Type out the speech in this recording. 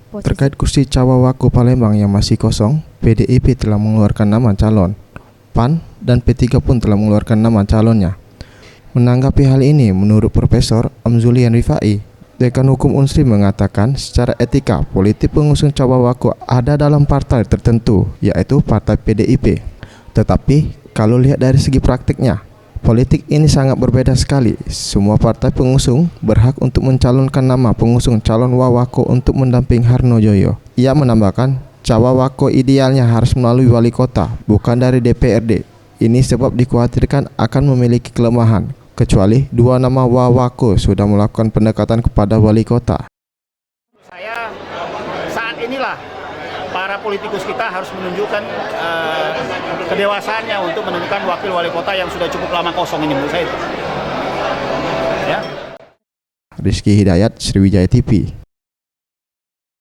Terkait kursi Cawawako Palembang yang masih kosong, PDIP telah mengeluarkan nama calon. PAN dan P3 pun telah mengeluarkan nama calonnya. Menanggapi hal ini, menurut Profesor Amzulian Rifai, Dekan Hukum Unsri mengatakan secara etika politik pengusung Cawawako ada dalam partai tertentu, yaitu partai PDIP. Tetapi kalau lihat dari segi praktiknya, politik ini sangat berbeda sekali. Semua partai pengusung berhak untuk mencalonkan nama pengusung calon Wawako untuk mendamping Harnojoyo. Ia menambahkan, Cawawako idealnya harus melalui wali kota, bukan dari DPRD. Ini sebab dikhawatirkan akan memiliki kelemahan, kecuali dua nama Wawako sudah melakukan pendekatan kepada wali kota. Saya saat inilah para politikus kita harus menunjukkan kedewasaannya untuk menentukan wakil wali kota yang sudah cukup lama kosong ini menurut saya. Ya. Rizky Hidayat, Sriwijaya TV.